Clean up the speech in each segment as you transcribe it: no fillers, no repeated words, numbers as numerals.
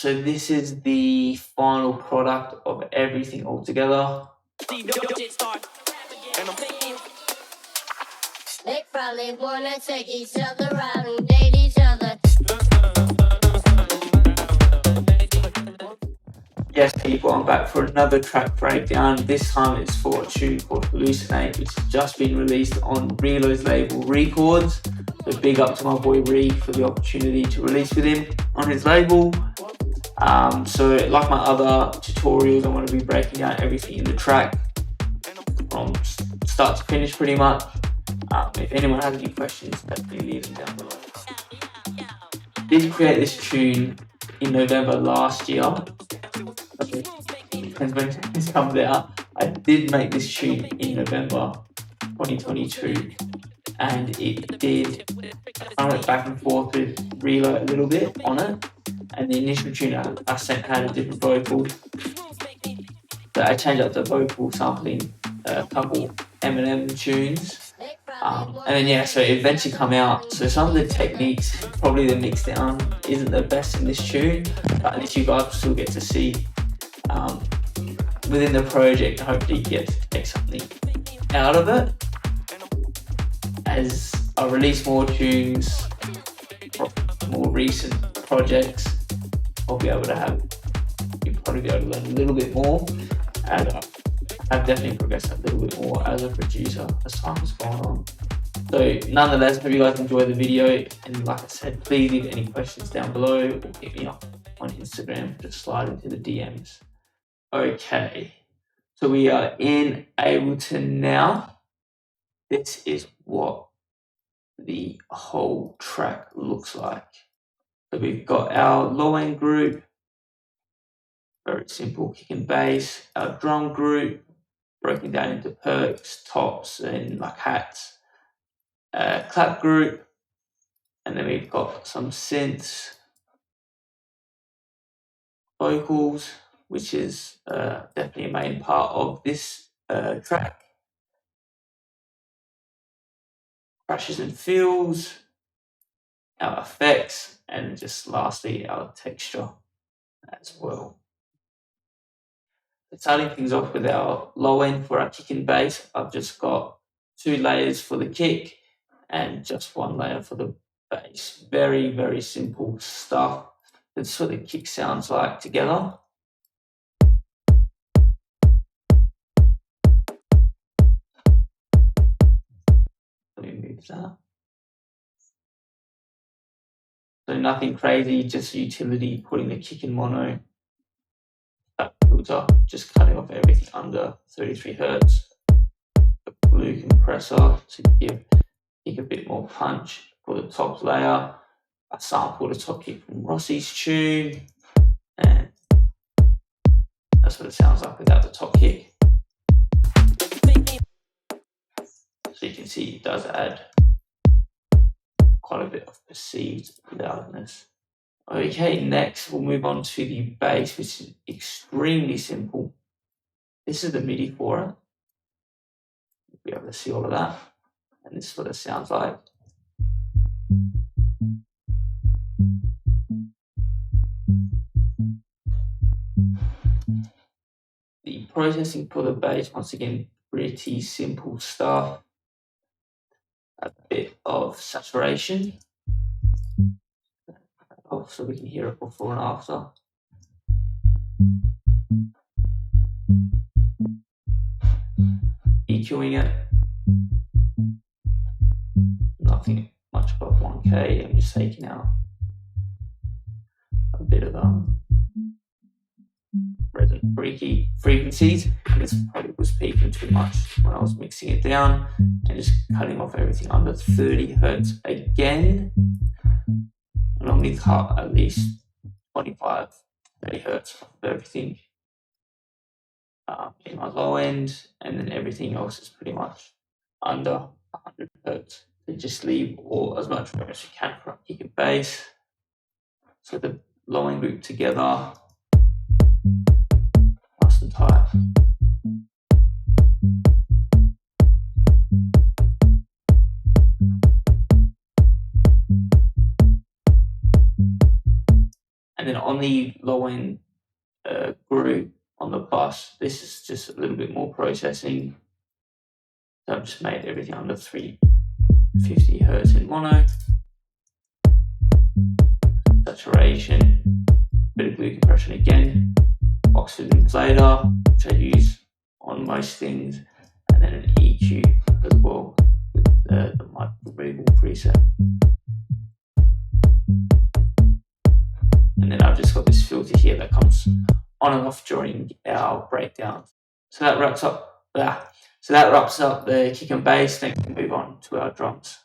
So this is the final product of everything all together. They probably wanna take each other out and date each other. Yes, people, I'm back for another track breakdown. This time it's for a tune called Hallucinate, which has just been released on Reelow's label Reecords. So big up to my boy Ree for the opportunity to release with him on his label. So like my other tutorials, I'm going to be breaking down everything in the track from start to finish pretty much. If anyone has any questions, definitely leave them down below. I did create this tune in November last year. Okay. Depends when this comes out. I did make this tune in November 2022, and it did. I went back and forth with Reelow a little bit on it, and the initial tune I sent had a different vocal. So I changed up the vocal sampling a couple Eminem tunes. And then so it eventually come out. So some of the techniques, probably the mix down isn't the best in this tune, but at least you guys still get to see within the project, hopefully you get to take something out of it. As I release more tunes, more recent projects, you'll probably be able to learn a little bit more, and I've definitely progressed a little bit more as a producer as time has gone on. So nonetheless, hope you guys enjoy the video, and like I said, please leave any questions down below or hit me up on Instagram, just slide into the DMs. Okay, so we are in Ableton now. This is what the whole track looks like. So we've got our low end group, very simple kick and bass, our drum group, broken down into perks, tops, and like hats, clap group, and then we've got some synths, vocals, which is definitely a main part of this track. Crashes and fills, our effects, and just lastly our texture as well. Starting things off with our low end for our kick and bass, I've just got 2 layers for the kick and just 1 layer for the bass. Very, very simple stuff. That's what the kick sounds like together. Let me move that. So nothing crazy, just utility, putting the kick in mono. That filter, just cutting off everything under 33 Hz. The blue compressor to give kick a bit more punch. For the top layer, I sampled a top kick from Rossi's tune, and that's what it sounds like without the top kick. So you can see it does add quite a bit of perceived loudness. Okay, next we'll move on to the bass, which is extremely simple. This is the MIDI for it. You'll be able to see all of that. And this is what it sounds like. The processing for the bass, once again, pretty simple stuff. A bit of saturation, so we can hear it before and after. EQing it, nothing much above 1K. I'm just taking out a bit of resonant frequencies. This probably was peaking too much when I was mixing it down, and just cutting off everything under 30 Hz again. I normally cut at least 25, 30 Hz of everything in my low end, and then everything else is pretty much under 100 Hz. So just leave as much room as you can for kick and bass. So the low end group together, nice and tight. on the low end group on the bus, this is just a little bit more processing. So I've just made everything under 350 Hz in mono. Saturation, bit of glue compression again, Oxford inflator, which I use on most things, and then an EQ as well with the mic removal preset. And then I've just got this filter here that comes on and off during our breakdowns. So that wraps up the kick and bass. Then we move on to our drums.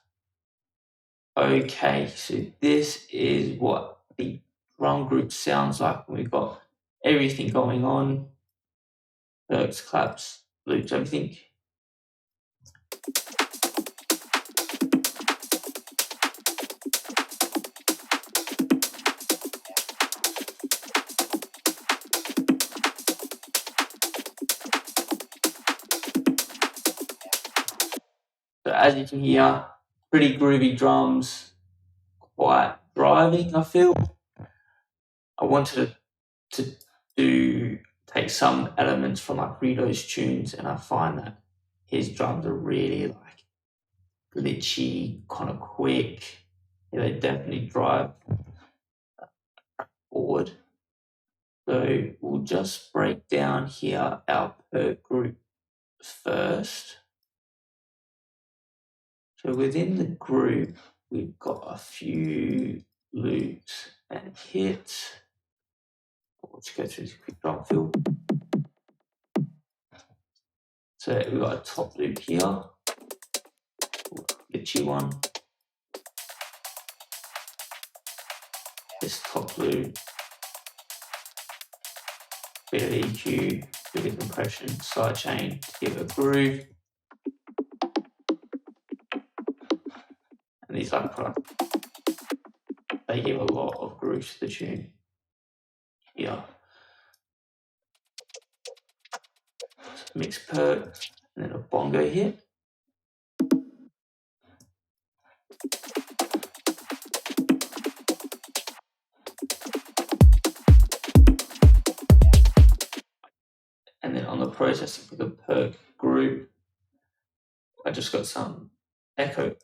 Okay, so this is what the drum group sounds like when we've got everything going on. Perks, claps, loops, everything. So as you can hear, pretty groovy drums, quite driving, I feel. I wanted to take some elements from like Reelow's tunes, and I find that his drums are really like glitchy, kind of quick. Yeah, they definitely drive forward. So we'll just break down here our perk group first. So within the group, we've got a few loops and hits. Let's go through this quick drum fill. So we've got a top loop here, glitchy one. This top loop, bit of EQ, bit of compression, sidechain to give it a groove. And these like products, they give a lot of groove to the tune. Here, mixed perk, and then a bongo hit. And then on the processing for the perk group, I just got some echo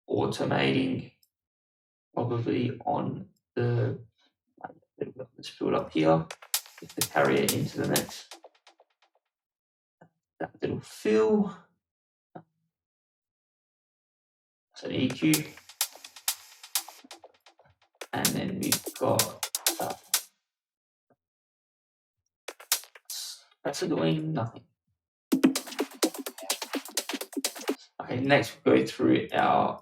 automating, probably on the, let's build up here, with the carrier into the next. That little fill. So an EQ. And then we've got that's doing nothing. Okay, next we'll go through our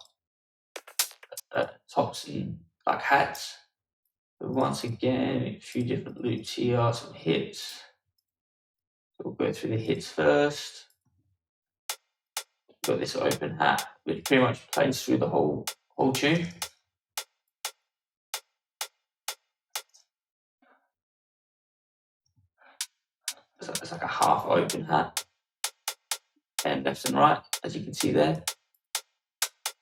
tops and like hats. So once again, a few different loops here, some hits. So we'll go through the hits first. We've got this open hat, which pretty much plays through the whole tune. It's like a half open hat, and left and right, as you can see there.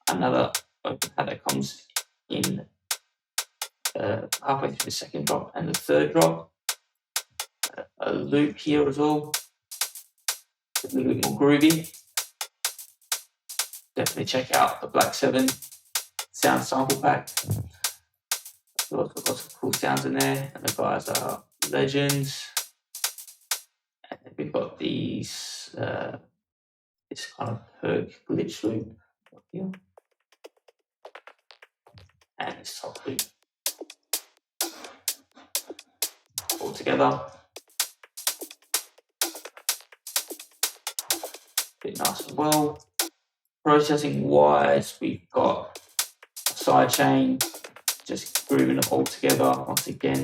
Another open hat that comes in halfway through the second drop and the third drop. A loop here as well, a little bit more groovy. Definitely check out the Black 7 sound sample pack. Lots of cool sounds in there, and the guys are legends. And then we've got these this kind of perk glitch loop here, and this top loop all together. Bit nice as well. Processing wise, we've got a sidechain, just grooving it all together. Once again,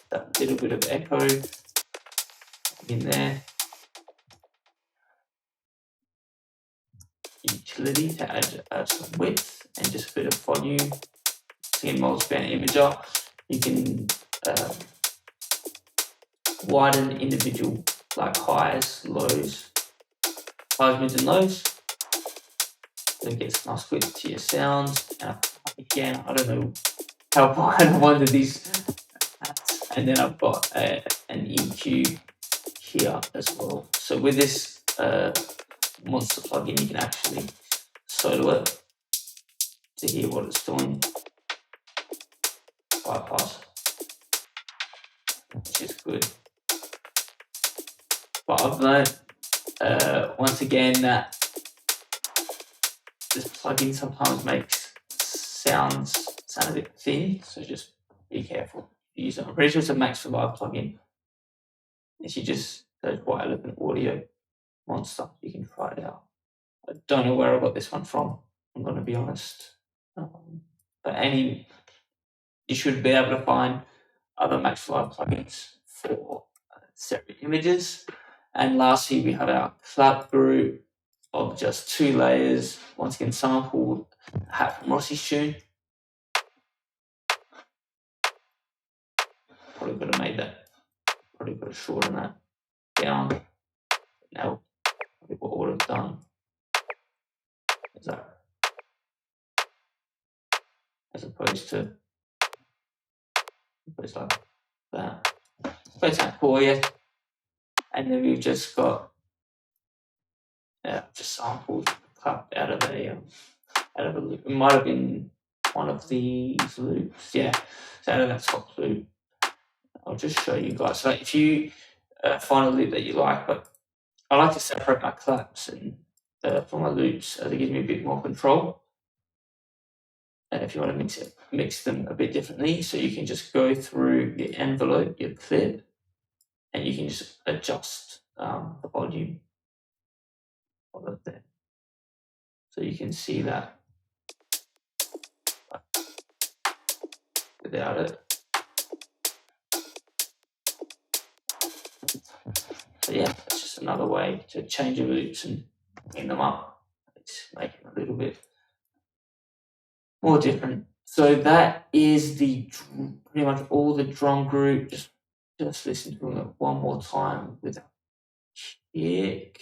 that little bit of echo in there. Utility to add some width and just a bit of volume. In multi-band imager, you can widen individual like highs, lows, highs, mids, and lows. So it gets nice width to your sounds. Again, I don't know how wide I wanted these And then I've got an EQ here as well. So with this monster plugin, you can actually solo it to hear what it's doing. Bypass, which is good. But I've learned once again that this plugin sometimes makes sound a bit thin, so just be careful. Use it. I'm pretty sure it's a Max for Live plugin. If you just search White Elephant Audio Monster, you can try it out. I don't know where I got this one from, I'm going to be honest. But you should be able to find other Max for Live plugins for separate images. And lastly, we have our clap group of just 2 layers. Once again, sampled Hat from Rossi's tune. Probably could have made that. Probably could have shortened that down. Now, what I would have done is that, as opposed to like that. That's that for you. And then we've just got just sampled clap out of a loop. It might have been one of these loops. Yeah, it's out of that top loop. I'll just show you guys. So if you find a loop that you like, but I like to separate my claps and from my loops as it gives me a bit more control. And if you want to mix them a bit differently, so you can just go through your envelope, your clip, and you can just adjust the volume of it there. So you can see that without it. So yeah, that's just another way to change your loops and clean them up. It's making it a little bit more different. So that is pretty much all the drum group. Just listen to it one more time without kick.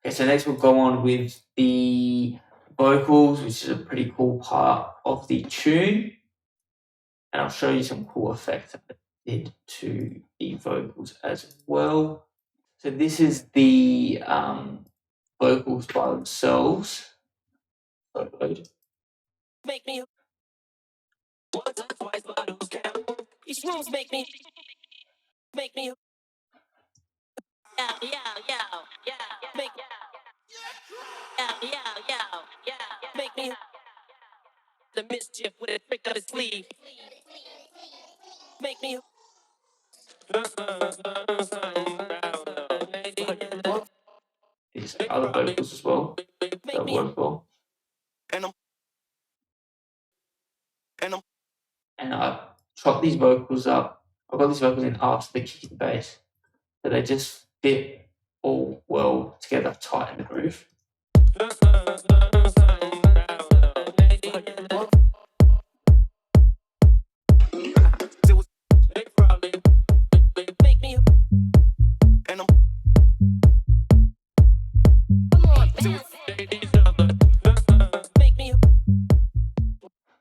Okay, so next we'll go on with the vocals, which is a pretty cool part of the tune. And I'll show you some cool effects that I did to the vocals as well. So this is the vocals by themselves. Make me once or twice, but who's count? These rooms make me make me make me the mischief with a trick of his sleeve. Make me these other vocals as well that work well. And I chop these vocals up. I got these vocals in after the kick and bass, so they just fit all well together, tight in the groove.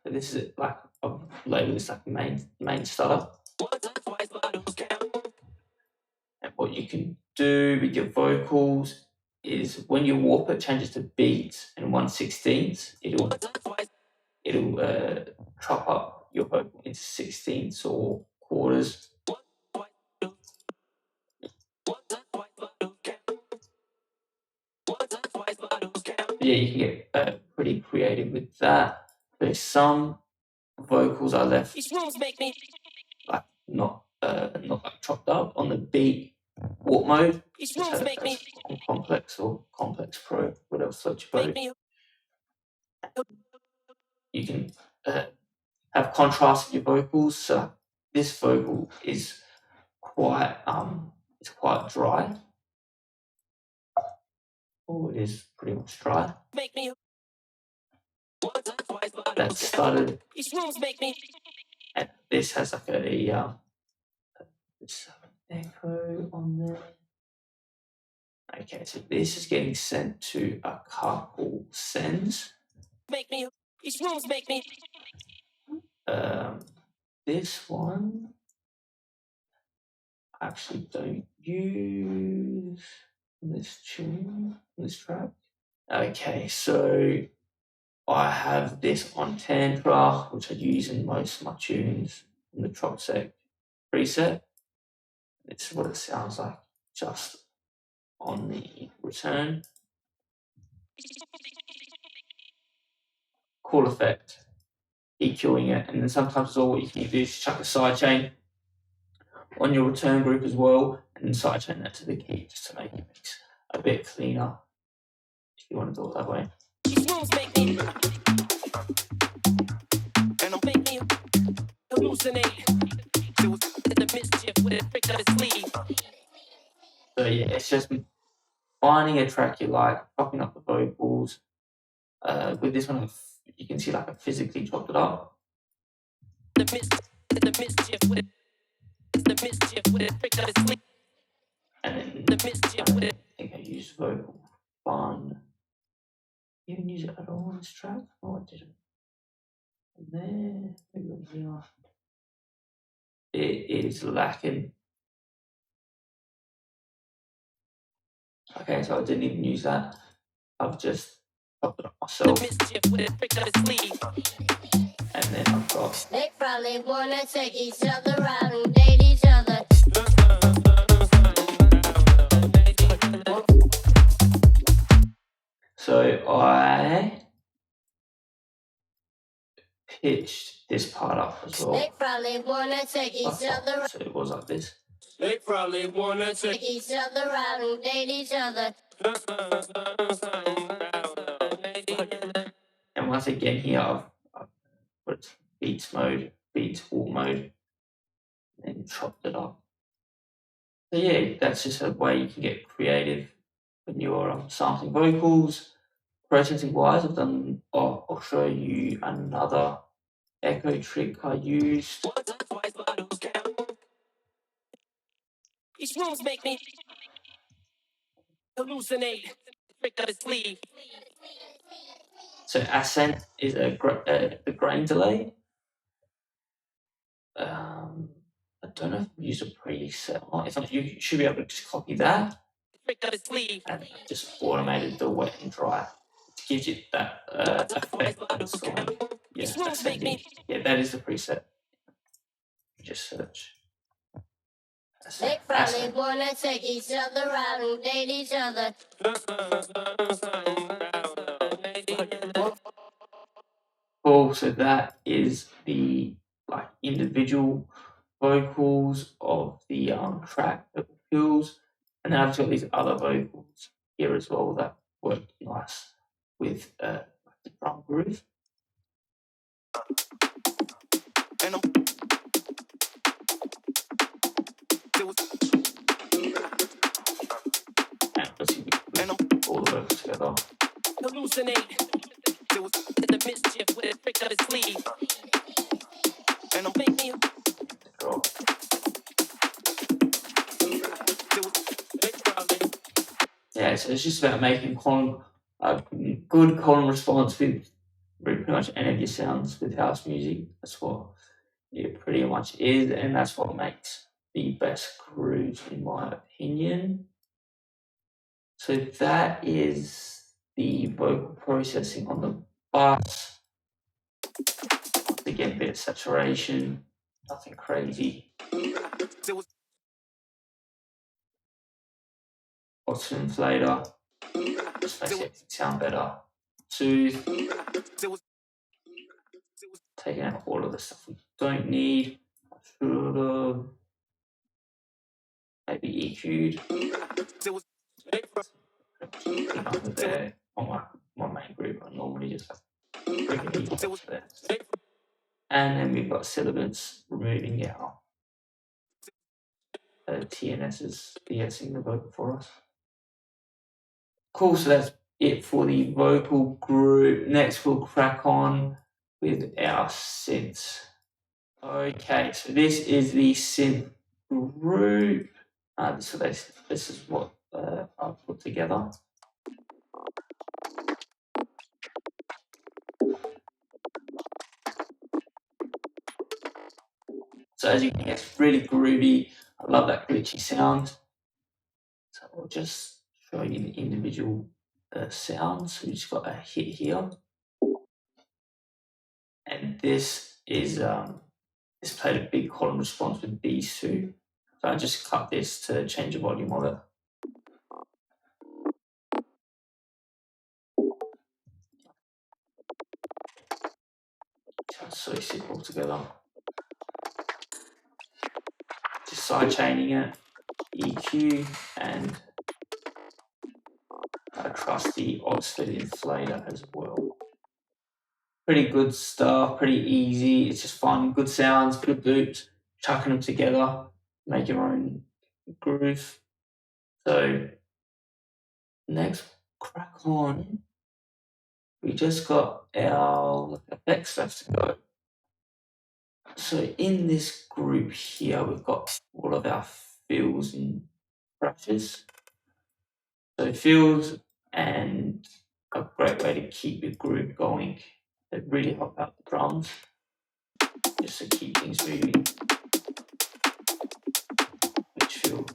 This is like I've labeled this like main starter. And what you can do with your vocals is when you warp it, changes to beats and 1/16. It'll chop up your vocal into 16ths or quarters. Yeah, you can get pretty creative with that. There's some vocals I left like not like chopped up on the beat warp mode. On Complex or Complex Pro, whatever floats your boat. You can have contrast in your vocals. So this vocal is quite dry. Oh, it is pretty much dry. That started. And this has like a echo on there. Okay, so this is getting sent to a couple sends. These rooms make me. This one I actually don't use this tune, this track. Okay, so I have this on Tantra, which I use in most of my tunes in the Tropsec preset. It's what it sounds like just on the return. Cool effect. EQing it, and then sometimes all you can do is chuck a sidechain on your return group as well, and then sidechain that to the key just to make it mix a bit cleaner. If you want to do it that way. These rooms make me. And I'm making hallucinate. The mischief with a trick of his sleeve. So yeah, it's just finding a track you like, popping up the vocals. With this one, you can see like I physically chopped it up. The mischief with a trick of his sleeve. And then The mischief with I think I used vocal fun. You didn't use it at all on this track? Oh, I didn't. And there, maybe on here. It is lacking. Okay, so I didn't even use that. I've just popped it up myself. the mischief with a trick of his sleeve. And then I've got. They probably wanna take each other out and date each other. So I pitched this part up as well. They probably wanna take each other out. So it was like this. They probably wanna Take each other out and date each other. And once again here I've put beats mode, beats alt mode, and chopped it up. So yeah, that's just a way you can get creative when you're sampling vocals. Processing wise, I'll show you another echo trick I used. These rooms make me hallucinate. Trick of his sleeve. So Ascent is a grain delay. I don't know if we use a preset or not. If not, you should be able to just copy that Trick of his sleeve. and just automated the wet and dry. It gives you that effect. Yeah, ascending. Yeah, that is the preset. Just search. They probably wanna take each other out and date each other. Cool. So that is the like individual vocals of the track that fills, and then I've got these other vocals here as well that work nice with the drum groove. And let's see, all the vocals together. Hallucinate. The mischief with a trick of his sleeve. And I'm making Drop. Yeah, so it's just about making a good column response with pretty much any of your sounds with house music. That's what it pretty much is, and that's what makes the best grooves, in my opinion. So that is the vocal processing on the bass. Again, a bit of saturation, nothing crazy. Oxygen inflator, just makes it sound better. Soothe, taking out all of the stuff we don't need. I should have maybe EQ'd. Under there on my main group, I normally just have freaking EQ there. And then we've got syllabants removing our TNSs, de-essing the vocal for us. Cool, so that's it for the vocal group. Next we'll crack on with our synths. Okay, so this is the synth group. So this is what I've put together. So as you can hear, it's really groovy. I love that glitchy sound. So I'll just show you the individual sounds. We just got a hit here, and this is this played a big column response with these two. So I just cut this to change the volume of it. Just so simple together. Just side chaining it, EQ, and a trusty Oxford inflator as well. Pretty good stuff, pretty easy. It's just fun, good sounds, good loops, chucking them together, make your own groove. So next, crack on. We just got our effects left to go. So in this group here, we've got all of our fills and brushes. So fills and a great way to keep your groove going. They really help out the drums, just to keep things moving. Which feel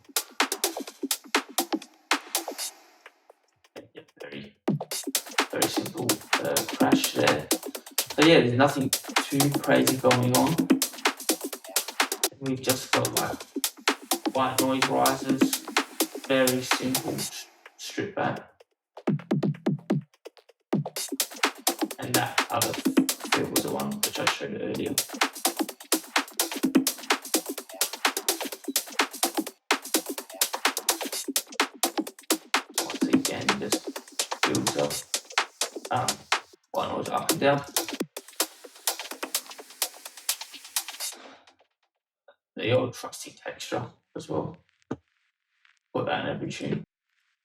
very, very simple crash there. So yeah, there's nothing too crazy going on. We've just got like white noise risers, very simple strip back. And that other fill was the one which I showed earlier. Once again, just builds up white noise up and down. The old trusty texture as well. Put that in every tune.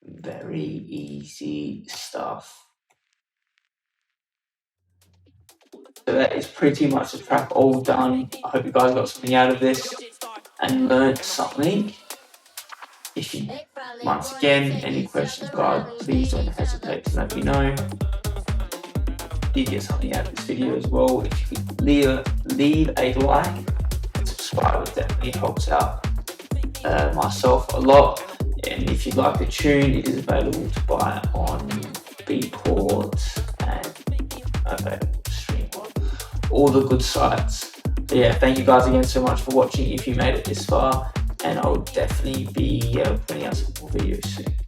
Very easy stuff. So that is pretty much the track all done. I hope you guys got something out of this and learned something. If you, once again, any questions, guys, please don't hesitate to let me know. Did get something out of this video as well. If you could leave a like, subscribe, it definitely helps out myself a lot. And if you like the tune, it is available to buy on Reecords and all the good sites. So yeah, thank you guys again so much for watching if you made it this far, and I'll definitely be putting out some more videos soon.